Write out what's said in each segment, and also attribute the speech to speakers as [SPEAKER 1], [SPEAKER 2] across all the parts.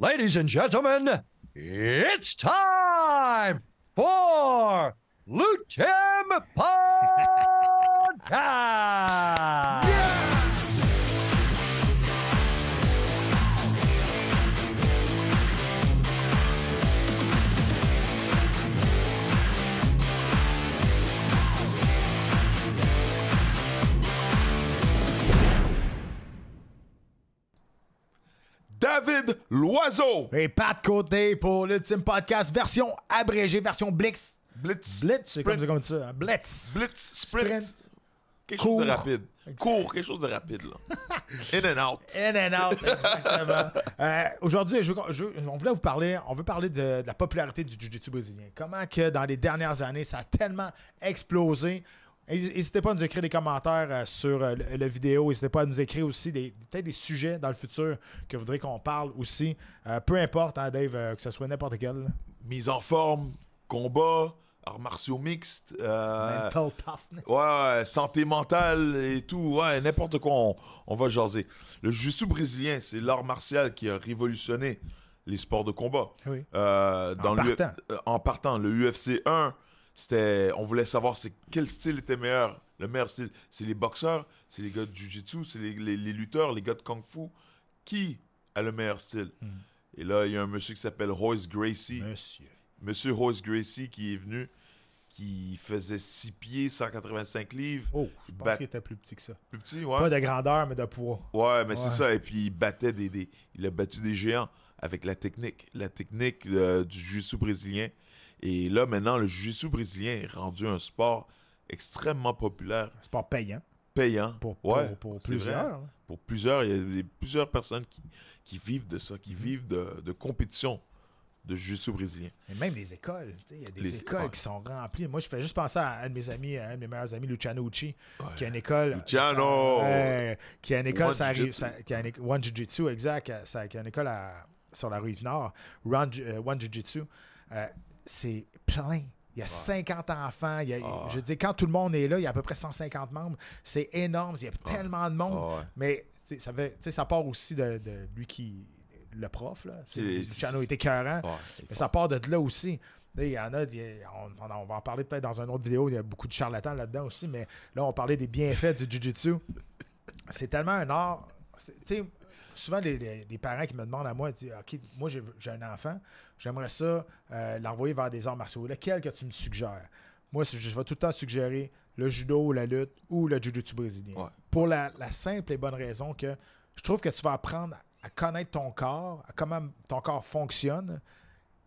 [SPEAKER 1] Ladies and gentlemen, it's time for Loot Tim Podcast!
[SPEAKER 2] David Loiseau.
[SPEAKER 3] Et Pat Côté pour l'Ultime Podcast, version abrégée, version Blitz.
[SPEAKER 2] Blitz.
[SPEAKER 3] C'est comme ça. Blitz.
[SPEAKER 2] Sprint. Quelque
[SPEAKER 3] Court.
[SPEAKER 2] chose de rapide.
[SPEAKER 3] Exact.
[SPEAKER 2] Court, quelque chose de rapide, là. In and out.
[SPEAKER 3] In and out, exactement. Aujourd'hui, on veut parler de la popularité du Jiu-Jitsu brésilien. Comment que dans les dernières années, ça a tellement explosé. N'hésitez pas à nous écrire des commentaires sur la vidéo. N'hésitez pas à nous écrire aussi peut-être des sujets dans le futur que vous voudrez qu'on parle aussi. Peu importe, hein, Dave, que ce soit n'importe quel.
[SPEAKER 2] Mise en forme, combat, arts martiaux mixtes.
[SPEAKER 3] Mental toughness.
[SPEAKER 2] Ouais, santé mentale et tout. Ouais, n'importe quoi, on va jaser. Le jiu-jitsu brésilien, c'est l'art martial qui a révolutionné les sports de combat.
[SPEAKER 3] Oui.
[SPEAKER 2] En partant, le UFC 1, on voulait savoir quel style était meilleur. Le meilleur style, c'est les boxeurs, c'est les gars de jiu-jitsu, c'est les lutteurs, les gars de kung-fu. Qui a le meilleur style? Et là, il y a un monsieur qui s'appelle Royce Gracie. Monsieur Royce Gracie qui est venu, qui faisait 6 pieds, 185 livres.
[SPEAKER 3] Oh, je pense qu'il était plus petit que ça.
[SPEAKER 2] Plus petit, ouais.
[SPEAKER 3] Pas de grandeur, mais de poids.
[SPEAKER 2] Ouais, mais c'est ça. Et puis, il a battu des géants avec la technique. La technique du jiu-jitsu brésilien. Et là, maintenant, le jiu-jitsu brésilien est rendu un sport extrêmement populaire.
[SPEAKER 3] Un sport payant. Pour plusieurs.
[SPEAKER 2] Vrai. Pour plusieurs. Il y a plusieurs personnes qui vivent de ça, qui vivent de compétition de jiu-jitsu brésilien.
[SPEAKER 3] Et même les écoles. Il y a des écoles qui sont remplies. Moi, je fais juste penser à un de mes amis, un de mes meilleurs amis, Luciano Uchi, qui a une école.
[SPEAKER 2] Luciano!
[SPEAKER 3] Qui a une école.
[SPEAKER 2] One
[SPEAKER 3] Jiu-Jitsu, exact. Qui a une école sur la rive nord. One Jiu-Jitsu. C'est plein. Il y a 50 enfants. Je veux dire, quand tout le monde est là, il y a à peu près 150 membres. C'est énorme. Il y a tellement de monde. Mais ça part aussi de lui le prof. Là. Luciano était écœurant. Mais ça part de là aussi. Il y en a, on va en parler peut-être dans une autre vidéo. Il y a beaucoup de charlatans là-dedans aussi. Mais là, on parlait des bienfaits du Jiu-Jitsu. C'est tellement un art. Souvent, les parents qui me demandent à moi, disent OK, moi j'ai un enfant, j'aimerais ça l'envoyer vers des arts martiaux. Lequel que tu me suggères? Moi, je vais tout le temps suggérer le judo, la lutte ou le jiu-jitsu brésilien. Ouais. Pour la simple et bonne raison que je trouve que tu vas apprendre à connaître ton corps, à comment ton corps fonctionne,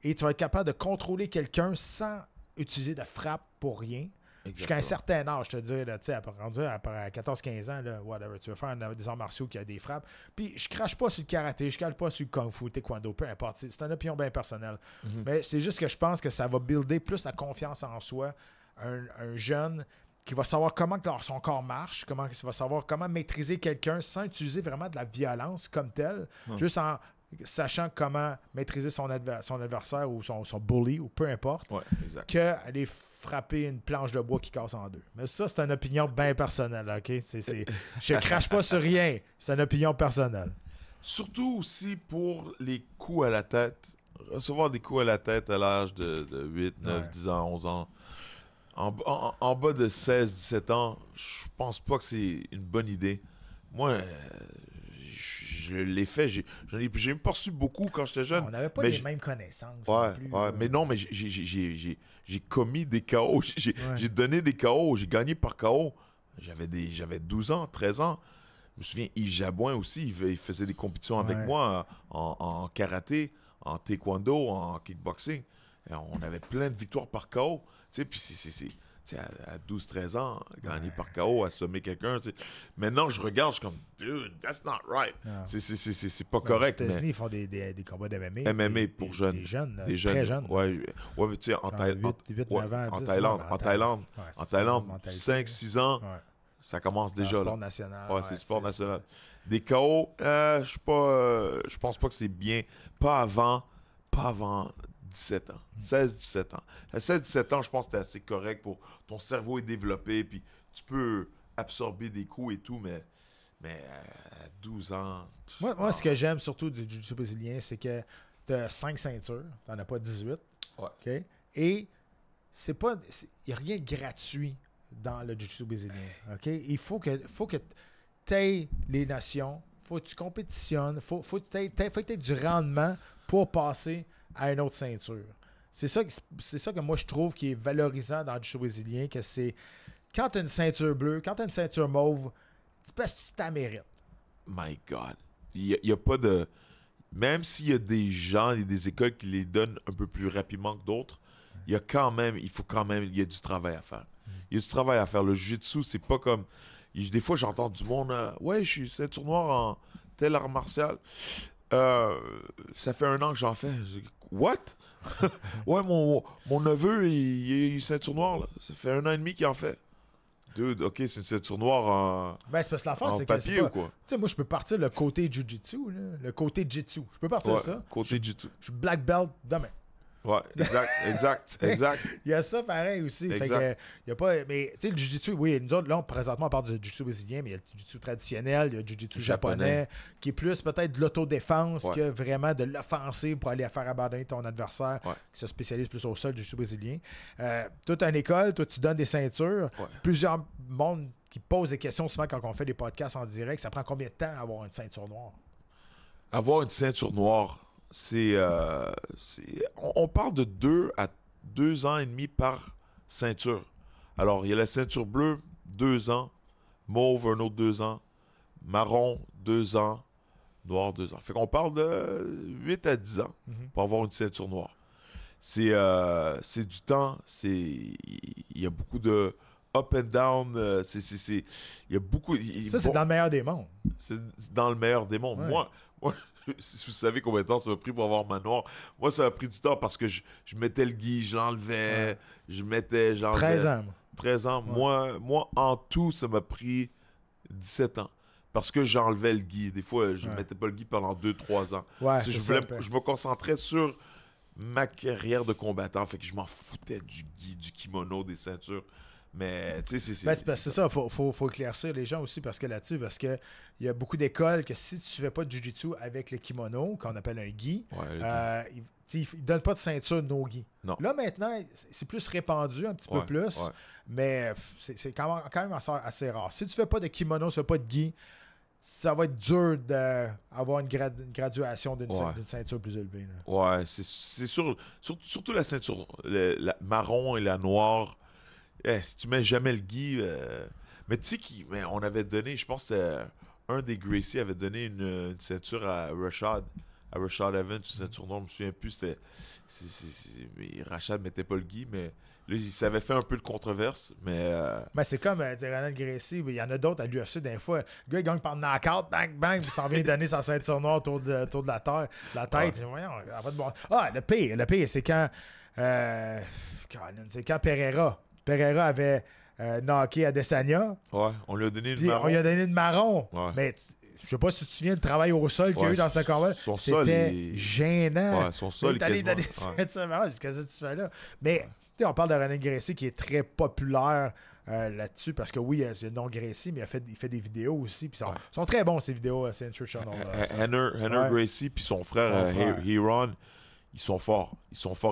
[SPEAKER 3] et tu vas être capable de contrôler quelqu'un sans utiliser de frappe pour rien. Jusqu'à un certain âge, je te dis, là, après 14-15 ans, là, whatever, tu veux faire des arts martiaux qui a des frappes. Puis je crache pas sur le karaté, je crache pas sur le kung-fu, taekwondo, peu importe. C'est une opinion bien personnelle. Mais c'est juste que je pense que ça va builder plus la confiance en soi. Un jeune qui va savoir comment son corps marche, il va savoir comment maîtriser quelqu'un sans utiliser vraiment de la violence comme telle, juste en sachant comment maîtriser son adversaire ou son bully ou peu importe, qu'aller frapper une planche de bois qui casse en deux. Mais ça, c'est une opinion bien personnelle, OK? Je crache pas sur rien, c'est une opinion personnelle.
[SPEAKER 2] Surtout aussi pour les coups à la tête. Recevoir des coups à la tête à l'âge de 8, 9, 10 ans, 11 ans. En bas de 16, 17 ans, je pense pas que c'est une bonne idée. Moi, je l'ai fait. J'ai pas reçu beaucoup quand j'étais jeune.
[SPEAKER 3] On n'avait pas les mêmes connaissances.
[SPEAKER 2] Mais non, mais j'ai commis des KO. J'ai donné des KO. J'ai gagné par KO. J'avais 12 ans, 13 ans. Je me souviens, Yves Jabouin aussi, il faisait des compétitions avec moi en karaté, en taekwondo, en kickboxing. Et on avait plein de victoires par KO. Tu sais, puis à 12-13 ans, gagner par KO, assommer quelqu'un. Maintenant, je regarde, je suis comme, dude, that's not right. C'est pas correct.
[SPEAKER 3] Aux États-Unis, ils font des combats d'MMA.
[SPEAKER 2] MMA pour jeunes.
[SPEAKER 3] Des jeunes.
[SPEAKER 2] Très jeunes. Ouais, mais tu sais, en Thaïlande, 5-6 ans, ça commence déjà.
[SPEAKER 3] C'est le sport national.
[SPEAKER 2] Ouais, c'est le sport national. Des KO, je pense pas que c'est bien. Pas avant 17 ans. 16-17 ans. À 16-17 ans, je pense que c'est assez correct pour ton cerveau est développé, puis tu peux absorber des coups et tout, mais Mais à 12 ans...
[SPEAKER 3] Moi, ce que j'aime surtout du jiu-jitsu brésilien, c'est que tu as 5 ceintures, tu n'en as pas 18.
[SPEAKER 2] Ouais.
[SPEAKER 3] OK? Et il n'y a rien de gratuit dans le jiu-jitsu brésilien. OK? Il faut que tu aies les notions, faut que tu compétitionnes, faut que tu aies du rendement pour passer à une autre ceinture. C'est ça que moi je trouve qui est valorisant dans le jiu-jitsu brésilien, que c'est quand tu as une ceinture bleue, quand tu as une ceinture mauve, c'est parce que tu t'en mérites.
[SPEAKER 2] My God. Il y a pas de... Même s'il y a des gens et des écoles qui les donnent un peu plus rapidement que d'autres, il y a il y a du travail à faire. Il y a du travail à faire. Le jiu-jitsu, c'est pas comme... Des fois, j'entends du monde, ouais, je suis ceinture noire en tel art martial. Ça fait 1 an que j'en fais. What? Ouais, mon neveu, il est ceinture noire. Là. Ça fait 1 an et demi qu'il en fait. Dude, OK, c'est une ceinture noire en,
[SPEAKER 3] C'est parce que l'affaire, c'est que
[SPEAKER 2] papier
[SPEAKER 3] c'est pas...
[SPEAKER 2] ou quoi?
[SPEAKER 3] Tu sais, moi, je peux partir le côté jiu-jitsu, le côté jitsu. Je peux partir ça.
[SPEAKER 2] Côté jiu-jitsu.
[SPEAKER 3] Je suis black belt demain.
[SPEAKER 2] Ouais, exact.
[SPEAKER 3] Il y a ça pareil aussi. Fait que, il y a pas... Mais tu sais, le jiu-jitsu, oui, nous autres, là, présentement, on parle du jiu-jitsu brésilien, mais il y a le jiu-jitsu traditionnel, il y a le jiu-jitsu japonais, qui est plus peut-être de l'autodéfense que vraiment de l'offensive pour aller faire abandonner ton adversaire, qui se spécialise plus au sol, du jiu-jitsu brésilien. Toi, tu as une école, toi, tu donnes des ceintures. Plusieurs mondes qui posent des questions souvent quand on fait des podcasts en direct. Ça prend combien de temps à avoir une ceinture noire?
[SPEAKER 2] Avoir une ceinture noire, on parle de 2 à 2 ans et demi par ceinture. Alors, il y a la ceinture bleue, 2 ans, mauve, un autre 2 ans, marron, 2 ans, noir, 2 ans. Fait qu'on parle de 8 à 10 ans pour avoir une ceinture noire. C'est du temps, il y a beaucoup de up and down, il y a beaucoup...
[SPEAKER 3] Ça, c'est dans le meilleur des mondes.
[SPEAKER 2] C'est dans le meilleur des mondes.
[SPEAKER 3] Ouais.
[SPEAKER 2] Moi, si vous savez combien de temps ça m'a pris pour avoir ma noire, moi, ça a pris du temps parce que je mettais le gi, je l'enlevais, j'enlevais.
[SPEAKER 3] 13 ans.
[SPEAKER 2] 13 ans. Ouais. Moi, en tout, ça m'a pris 17 ans. Parce que j'enlevais le gi. Des fois, je ne mettais pas le gi pendant 2-3 ans.
[SPEAKER 3] Ouais,
[SPEAKER 2] je me concentrais sur ma carrière de combattant. Fait que je m'en foutais du gi, du kimono, des ceintures. Mais, tu sais,
[SPEAKER 3] c'est ça. Faut éclaircir les gens aussi parce que il y a beaucoup d'écoles que si tu fais pas de jiu-jitsu avec le kimono, qu'on appelle un gi, ils ne donnent pas de ceinture no-gi.
[SPEAKER 2] Non.
[SPEAKER 3] Là, maintenant, c'est plus répandu un petit peu plus, mais c'est quand même assez rare. Si tu fais pas de kimono, tu fais pas de gi, ça va être dur d'avoir une graduation d'une ceinture plus élevée. Là.
[SPEAKER 2] Ouais, c'est sûr. Surtout la ceinture la marron et la noire. Si tu mets jamais le gi... Mais tu sais, on avait donné, je pense que un des Gracie avait donné une ceinture à Rashad Evans, une ceinture noire, je me souviens plus, Rashad mettait pas le gi, mais là, ça avait fait un peu de controverse, mais...
[SPEAKER 3] c'est comme Ronald Gracie, il y en a d'autres à l'UFC, des fois, le gars, il gagne par knockout, bang, bang, il s'en vient donner sa ceinture noire autour de la tête. Voyons, le pire, c'est quand... c'est quand Pereira avait knocké Adesanya.
[SPEAKER 2] Ouais, on lui a donné le marron.
[SPEAKER 3] On lui a donné le marron.
[SPEAKER 2] Ouais.
[SPEAKER 3] Mais je sais pas si tu te souviens du travail au sol qu'il y a eu dans ce combat. C'était gênant.
[SPEAKER 2] Ouais, son sol est quasiment...
[SPEAKER 3] Qu'est-ce que tu fais là? Mais on parle de René Gracie qui est très populaire là-dessus parce que oui, c'est le nom Gracie, mais il fait des vidéos aussi. Puis sont très bons ces vidéos, Century Channel.
[SPEAKER 2] Henner Gracie puis son frère Heron, ils sont forts.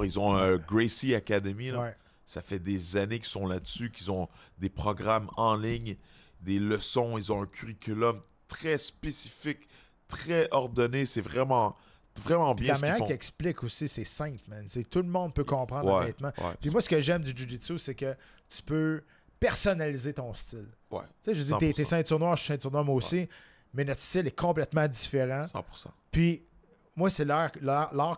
[SPEAKER 2] Ils ont un Gracie Academy. Là.
[SPEAKER 3] Ouais.
[SPEAKER 2] Ça fait des années qu'ils sont là-dessus, qu'ils ont des programmes en ligne, des leçons, ils ont un curriculum très spécifique, très ordonné. C'est vraiment bien ce qu'ils font.
[SPEAKER 3] La manière qu'ils expliquent aussi, c'est simple, man. Tout le monde peut comprendre honnêtement. Puis moi, ce que j'aime du Jiu-Jitsu, c'est que tu peux personnaliser ton style.
[SPEAKER 2] Ouais.
[SPEAKER 3] Tu sais, je dis, t'es ceinture noire, je suis ceinture noire moi aussi, mais notre style est complètement différent.
[SPEAKER 2] 100%.
[SPEAKER 3] Puis moi, c'est l'art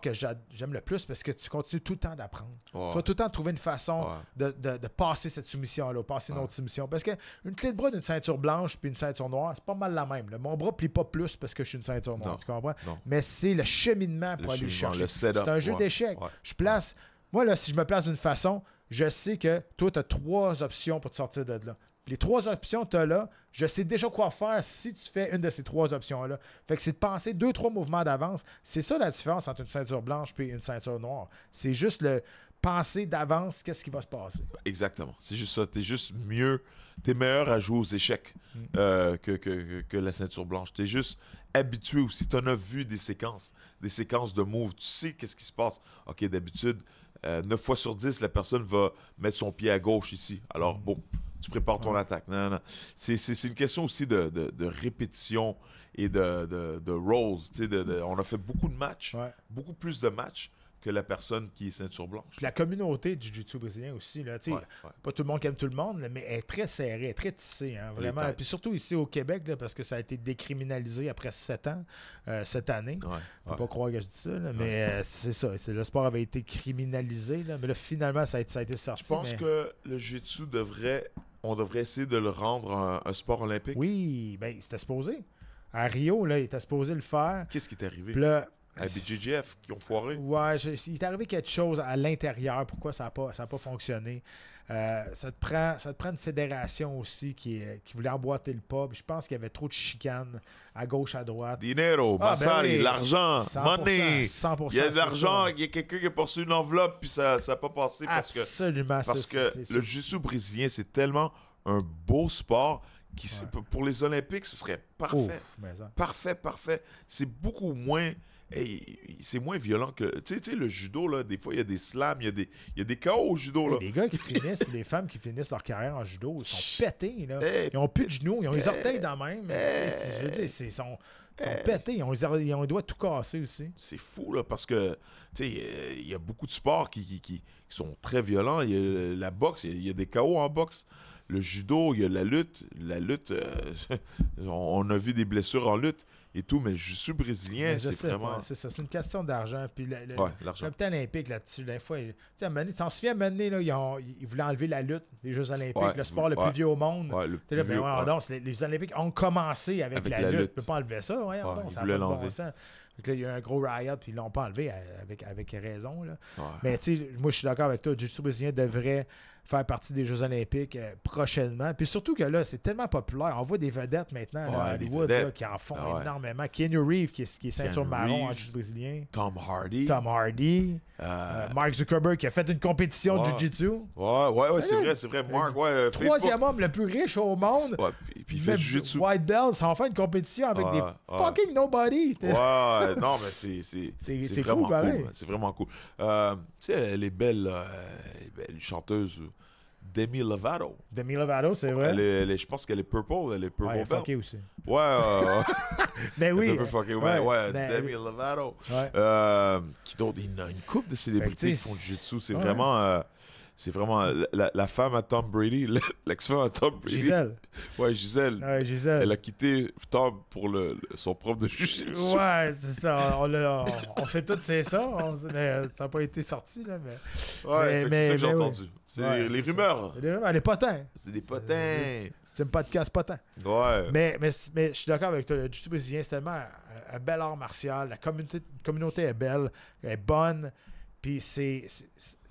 [SPEAKER 3] que j'aime le plus parce que tu continues tout le temps d'apprendre.
[SPEAKER 2] Ouais.
[SPEAKER 3] Tu vas tout le temps trouver une façon de passer cette soumission-là, passer une autre soumission. Parce qu'une clé de bras d'une ceinture blanche puis une ceinture noire, c'est pas mal la même. Mon bras ne plie pas plus parce que je suis une ceinture noire, tu comprends?
[SPEAKER 2] Non.
[SPEAKER 3] Mais c'est le cheminement pour aller le chercher. C'est un jeu d'échecs.
[SPEAKER 2] Ouais.
[SPEAKER 3] Je place... Moi, là, si je me place d'une façon, je sais que toi, tu as 3 options pour te sortir de là. Les 3 options que tu as là, je sais déjà quoi faire si tu fais une de ces 3 options-là. Fait que c'est de penser 2-3 mouvements d'avance. C'est ça la différence entre une ceinture blanche et une ceinture noire. C'est juste penser d'avance qu'est-ce qui va se passer.
[SPEAKER 2] Exactement. C'est juste ça. T'es juste mieux. T'es meilleur à jouer aux échecs que la ceinture blanche. T'es juste habitué aussi. T'en as vu des séquences de moves. Tu sais qu'est-ce qui se passe. OK, d'habitude, 9 fois sur 10, la personne va mettre son pied à gauche ici. Alors, bon, tu prépares ton attaque. Non. C'est une question aussi de répétition et de roles. On a fait beaucoup de matchs, beaucoup plus de matchs que la personne qui est ceinture blanche.
[SPEAKER 3] Puis la communauté du jiu-jitsu brésilien aussi, là, pas tout le monde qui aime tout le monde, là, mais elle est très serrée, elle est très tissée, hein, vraiment. Puis surtout ici au Québec, là, parce que ça a été décriminalisé après 7 ans, cette année. Faut pas croire que je dis ça, là, mais c'est ça. Le sport avait été criminalisé, là, mais là, finalement, ça a été sorti.
[SPEAKER 2] Je pense que le jiu-jitsu on devrait essayer de le rendre un sport olympique.
[SPEAKER 3] Oui, bien, c'était supposé. À Rio, là, il était supposé le faire.
[SPEAKER 2] Qu'est-ce qui est arrivé?
[SPEAKER 3] Puis là,
[SPEAKER 2] avec des JJF qui ont foiré.
[SPEAKER 3] Ouais, il est arrivé quelque chose à l'intérieur. Pourquoi ça n'a pas fonctionné? Ça te prend une fédération aussi qui voulait emboîter le pas. Puis je pense qu'il y avait trop de chicanes à gauche, à droite.
[SPEAKER 2] Dinero, Massari, l'argent,
[SPEAKER 3] 100%,
[SPEAKER 2] money.
[SPEAKER 3] 100%,
[SPEAKER 2] il y a de l'argent, il y a quelqu'un qui a reçu une enveloppe puis ça n'a pas passé parce que le jiu-jitsu brésilien, c'est tellement un beau sport qui pour les Olympiques, ce serait parfait. Parfait. C'est beaucoup moins... c'est moins violent que... Tu sais, le judo, là, des fois, il y a des slams, il y a des KO au judo. Là.
[SPEAKER 3] Les gars qui finissent, les femmes qui finissent leur carrière en judo, ils sont pétés. Là. Ils n'ont plus de genoux, ils ont les orteils dans la même. Je veux dire, ils sont pétés, ils ont les doigts tout cassés aussi.
[SPEAKER 2] C'est fou, là, parce que, tu sais, il y a beaucoup de sports qui sont très violents. Il y a la boxe, il y a des KO en boxe. Le judo, il y a la lutte. La lutte, on a vu des blessures en lutte et tout, mais le jiu-jitsu brésilien, c'est vraiment...
[SPEAKER 3] C'est ça, c'est une question d'argent. Puis
[SPEAKER 2] l'argent.
[SPEAKER 3] le comité olympique là-dessus, des fois, t'en souviens, à un moment donné, là, ils voulaient enlever la lutte des Jeux olympiques, le sport le plus vieux au monde. Les Olympiques ont commencé avec la lutte. Tu peux pas enlever ça, ça n'a pas de bon sens. Donc là, il y a eu un gros riot, puis ils l'ont pas enlevé avec raison. Là. Mais tu sais, moi, je suis d'accord avec toi. Le jiu-jitsu brésilien devrait faire partie des Jeux olympiques prochainement. Puis surtout que là, c'est tellement populaire. On voit des vedettes maintenant à Hollywood là, qui en font énormément. Keanu Reeves, qui est ceinture marron en jiu-jitsu brésilien.
[SPEAKER 2] Tom Hardy.
[SPEAKER 3] Mark Zuckerberg, qui a fait une compétition de jiu-jitsu.
[SPEAKER 2] Ouais, c'est vrai. Mark,
[SPEAKER 3] troisième homme le plus riche au monde.
[SPEAKER 2] Puis il fait du jiu-jitsu.
[SPEAKER 3] White Belt, ça en fait une compétition avec des fucking nobody.
[SPEAKER 2] Non, mais c'est vraiment cool. C'est vraiment cool. Tu sais, les belles chanteuses... Demi Lovato.
[SPEAKER 3] Demi Lovato, c'est vrai.
[SPEAKER 2] Je pense qu'elle est purple. Elle est purple
[SPEAKER 3] belt. Elle est fuckée aussi.
[SPEAKER 2] Mais
[SPEAKER 3] oui.
[SPEAKER 2] Un peu fuckée. Demi Lovato. Qui d'autre? Il y a une couple de célébrités qui font du jiu-jitsu. C'est vraiment... C'est vraiment la femme à Tom Brady, l'ex-femme à Tom Brady.
[SPEAKER 3] Gisèle.
[SPEAKER 2] Ouais, Gisèle. Elle a quitté Tom pour son prof de jiu-jitsu.
[SPEAKER 3] Ouais, c'est ça. On sait tous c'est ça. Ça n'a pas été sorti, là.
[SPEAKER 2] C'est ça que j'ai entendu. C'est les rumeurs.
[SPEAKER 3] Les potins.
[SPEAKER 2] C'est des potins.
[SPEAKER 3] C'est un podcast potin.
[SPEAKER 2] Ouais.
[SPEAKER 3] Mais je suis d'accord avec toi. Le jiu-jitsu brésilien, c'est tellement un bel art martial. La communauté est belle, elle est bonne. Puis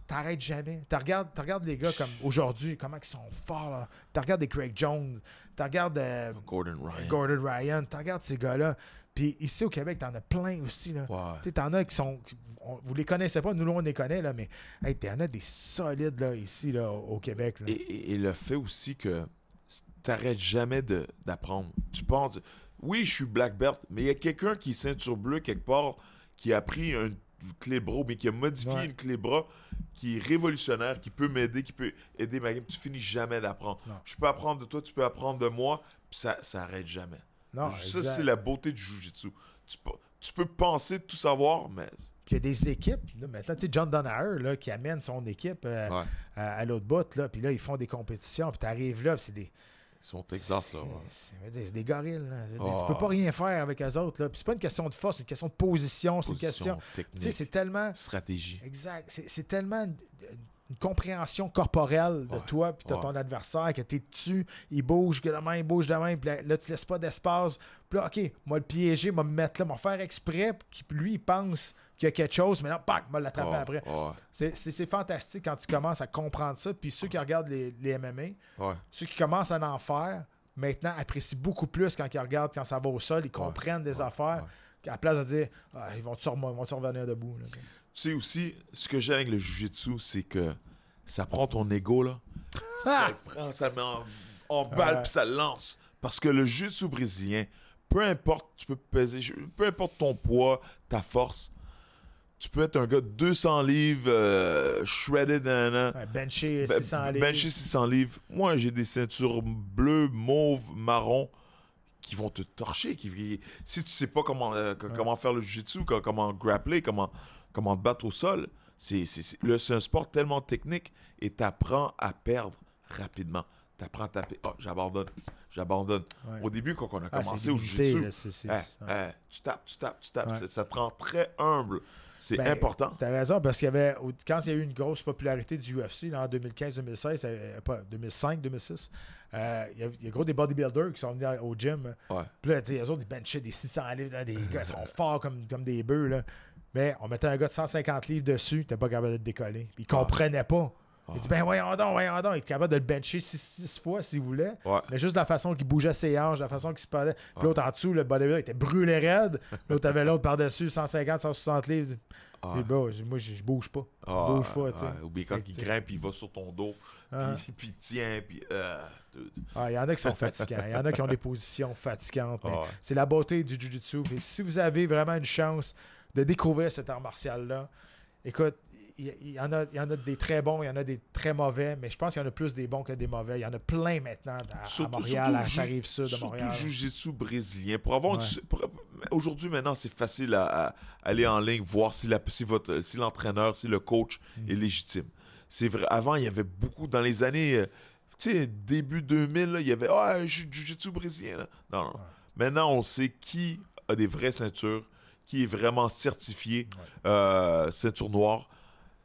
[SPEAKER 3] t'arrêtes jamais. Tu regardes les gars comme aujourd'hui, comment ils sont forts. Là. Tu regardes des Craig Jones, tu regardes Gordon Ryan, tu regardes ces gars-là. Puis ici au Québec, t'en as plein aussi. Là. Tu t'en as qui sont... vous les connaissez pas, nous on les connaît, là, mais t'en as des solides là, ici là, au Québec. Là.
[SPEAKER 2] Et le fait aussi que t'arrêtes jamais d'apprendre. Tu penses... Oui, je suis black belt, mais il y a quelqu'un qui est ceinture bleue quelque part qui a pris une clé bras, mais qui a modifié une clé bras qui est révolutionnaire, qui peut m'aider, qui peut aider ma game. Tu finis jamais d'apprendre. Je peux apprendre de toi, tu peux apprendre de moi, puis ça arrête jamais.
[SPEAKER 3] Non,
[SPEAKER 2] ça, c'est la beauté du jiu-jitsu. Tu peux penser tout savoir, mais...
[SPEAKER 3] Puis il y a des équipes. Là, maintenant, tu sais, John Danaher là, qui amène son équipe à l'autre bout, là, puis là, ils font des compétitions, puis tu arrives là, puis c'est des...
[SPEAKER 2] Ils sont au Texas, là.
[SPEAKER 3] C'est des gorilles. Tu peux pas rien faire avec eux autres. Là. Puis c'est pas une question de force, c'est une question de position. C'est une question technique. C'est tellement...
[SPEAKER 2] stratégie.
[SPEAKER 3] Exact. C'est tellement une compréhension corporelle de toi puis de ton adversaire, que t'es dessus, il bouge, que la main bouge de main, puis là, tu laisses pas d'espace. Puis là, OK, moi le piéger, moi me mettre là, moi faire exprès, puis lui, il pense qu'il y a quelque chose, mais là, pac, moi l'attraper après. C'est fantastique quand tu commences à comprendre ça. Puis ceux qui regardent les MMA, ceux qui commencent à en faire, maintenant apprécient beaucoup plus quand ils regardent, quand ça va au sol, ils comprennent des affaires, à la place de dire, ils vont-tu revenir debout. Là.
[SPEAKER 2] Tu sais aussi, ce que j'ai avec le jiu-jitsu, c'est que ça prend ton ego, là. Ça le met en balle, puis ça le lance. Parce que le jiu-jitsu brésilien, peu importe, tu peux peser, peu importe ton poids, ta force, tu peux être un gars de 200 livres, shredded,
[SPEAKER 3] bencher 600 livres.
[SPEAKER 2] Bencher 600 livres. Moi, j'ai des ceintures bleues, mauves, marron, qui vont te torcher. Si tu sais pas comment faire le jiu-jitsu, comment grappler, comment te battre au sol, c'est un sport tellement technique et tu apprends à perdre rapidement. Tu apprends à taper. Oh, j'abandonne. Ouais. Au début, quand on a commencé au jiu-jitsu, tu tapes. Ouais. Ça te rend très humble. C'est important.
[SPEAKER 3] Tu as raison, parce qu'il y avait, quand il y a eu une grosse popularité du UFC là, en 2015-2016, pas 2005-2006, il y a gros des bodybuilders qui sont venus au gym.
[SPEAKER 2] Ouais.
[SPEAKER 3] Puis là, les autres, ils benchaient des 600 livres, des gars, ils sont forts comme des bœufs. Là. Mais on mettait un gars de 150 livres dessus, tu n'étais pas capable de le décoller. Puis il ne comprenait pas. Il dit, voyons donc. Il était capable de le bencher 6 fois s'il voulait.
[SPEAKER 2] Ouais.
[SPEAKER 3] Mais juste la façon qu'il bougeait ses hanches, la façon qu'il se parlait. Puis l'autre en dessous, le bodybuilder était brûlé raide. L'autre avait l'autre par-dessus, 150, 160 livres. Moi, je bouge pas. Je bouge pas, tu sais.
[SPEAKER 2] Ou bien quand il grimpe, il va sur ton dos, puis il tient, puis...
[SPEAKER 3] Il y en a qui sont fatigants. Il y en a qui ont des positions fatigantes. C'est la beauté du jiu-jitsu. Et si vous avez vraiment une chance de découvrir cet art martial-là, écoute, il y en a des très bons, il y en a des très mauvais, mais je pense qu'il y en a plus des bons que des mauvais. Il y en a plein maintenant à Montréal, à la Rive-Sud de Montréal.
[SPEAKER 2] Surtout jiu-jitsu brésilien. Aujourd'hui, maintenant, c'est facile à aller en ligne, voir si l'entraîneur, si le coach est légitime. C'est vrai. Avant, il y avait beaucoup, dans les années, début 2000, là, il y avait jiu-jitsu brésilien. Là. Non. Ouais. Maintenant, on sait qui a des vraies ceintures, qui est vraiment certifié ceinture noire.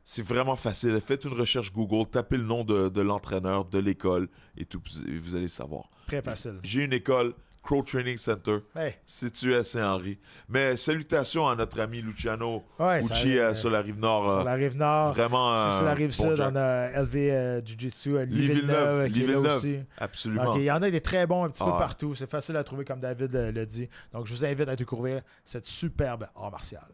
[SPEAKER 2] C'est vraiment facile. Faites une recherche Google, tapez le nom de l'entraîneur, de l'école et tout, vous allez savoir.
[SPEAKER 3] Très facile.
[SPEAKER 2] J'ai une école, Crow Training Center, située à Saint-Henri. Mais salutations à notre ami Luciano Uchi sur la Rive-Nord.
[SPEAKER 3] Sur la Rive-Nord.
[SPEAKER 2] Vraiment.
[SPEAKER 3] Sur la Rive-Sud, on a LV Jiu-Jitsu, Lee-Villeneuve qui est là aussi.
[SPEAKER 2] Absolument.
[SPEAKER 3] Donc, il y en a des très bons un petit peu partout. C'est facile à trouver, comme David l'a dit. Donc, je vous invite à découvrir cette superbe art martial.